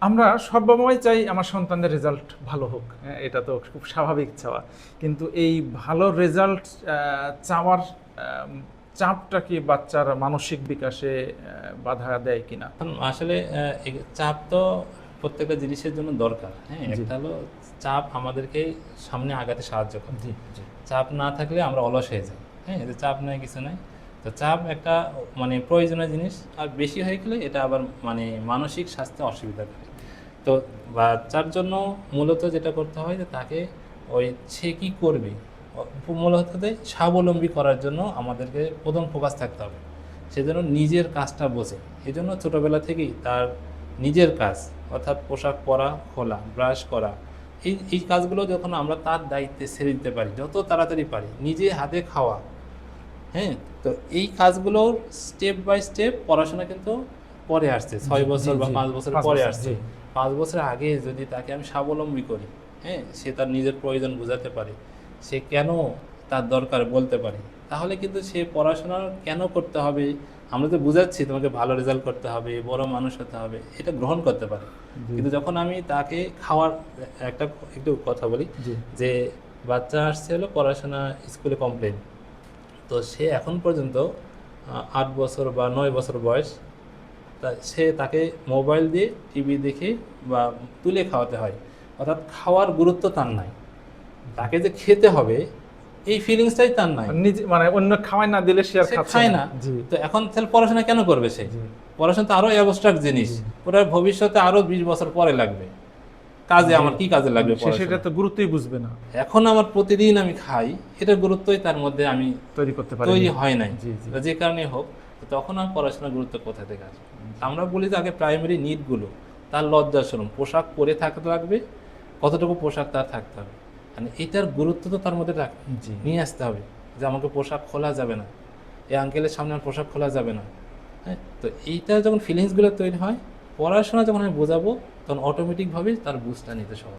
আমরা সর্বময় চাই আমার সন্তানদের রেজাল্ট ভালো হোক, হ্যাঁ, এটা তো খুব স্বাভাবিক চাওয়া। কিন্তু এই ভালো রেজাল্ট চাওয়ার চাপটা কি বাচ্চার মানসিক বিকাশে বাধা দেয় কিনা? আসলে এই চাপ তো প্রত্যেকটা জিনিসের জন্য দরকার। হ্যাঁ, জি। একটা হলো চাপ আমাদেরকে সামনে আগাতে সাহায্য করে। জি জি চাপ না থাকলে আমরা অলস হয়ে যাই। হ্যাঁ, যে চাপ নাই কিছু নাই। তো চাপ একটা মানে প্রয়োজনীয় জিনিস, আর বেশি হয়ে গেলে এটা আবার মানে মানসিক স্বাস্থ্যে অসুবিধা করে। তো বাচ্চার জন্য মূলত যেটা করতে হয় যে তাকে ওই সে কী করবে মূলত স্বাবলম্বী করার জন্য আমাদেরকে প্রথম ফোকাস থাকতে হবে। সেজন্য নিজের কাজটা বোঝে। এই জন্য ছোটোবেলা থেকেই তার নিজের কাজ, অর্থাৎ পোশাক পরা, খোলা, ব্রাশ করা, এই কাজগুলো যখন আমরা তার দায়িত্বে ছেড়ে দিতে পারি, যত তাড়াতাড়ি পারি, নিজে হাতে খাওয়া, হ্যাঁ, তো এই কাজগুলোর স্টেপ বাই স্টেপ পড়াশোনা কিন্তু পরে আসছে, 6 বছর বা 5 বছর পরে আসছে। 5 বছর আগে যদি তাকে আমি স্বাবলম্বী করি, হ্যাঁ, সে তার নিজের প্রয়োজন বোঝাতে পারে, সে কেন তার দরকার বলতে পারে, তাহলে কিন্তু সে পড়াশোনা কেন করতে হবে, আমরা তো বুঝাচ্ছি তোমাকে ভালো রেজাল্ট করতে হবে, বড় মানুষ হতে হবে, এটা গ্রহণ করতে পারে। কিন্তু যখন আমি তাকে খাওয়ার একটু কথা বলি, যে বাচ্চা আসছে হলো পড়াশোনা স্কুলে কমপ্লেন, তো সে এখন পর্যন্ত 8 বছর বা 9 বছর বয়স, তাকে মোবাইল দিয়ে টিভি দেখে বা তুলে খাওয়াতে হয়, অর্থাৎ খাওয়ার গুরুত্ব তার নাই, তাকে যে খেতে হবে এই ফিলিংসটাই তার নাই, নিজে মানে অন্য খাওয়াই না দিলে সে আর খায় না। তো এখন তাহলে পড়াশোনা কেন করবে সে? পড়াশোনা তো আরো অ্যাবস্ট্রাক্ট জিনিস, ওটা ভবিষ্যতে আরো 20 বছর পরে লাগবে কাজে, আমার কি কাজে লাগবে? সেটা তো গুরুত্বই বুঝবে না। এখন আমার প্রতিদিন আমি খাই, এটার গুরুত্বই তার মধ্যে আমি তৈরি হয় নাই, যে কারণে হোক, তখন আর পড়াশোনার গুরুত্ব কোথা থেকে আসবে? আমরা বলি যে আগে প্রাইমারি নিডগুলো, তার লজ্জা শরম, পোশাক পরে থাকতে লাগবে, কতটুকু পোশাক তার থাকতে হবে, মানে এটার গুরুত্ব তো তার মধ্যে নিয়ে আসতে হবে, যে আমাকে পোশাক খোলা যাবে না, এই আঙ্কেলের সামনে আমার পোশাক খোলা যাবে না। হ্যাঁ, তো এইটা যখন ফিলিংসগুলো তৈরি হয়, পড়াশোনা যখন আমি বোঝাবো, তখন অটোমেটিকভাবেই তার বুঝটা নিতে সহজ।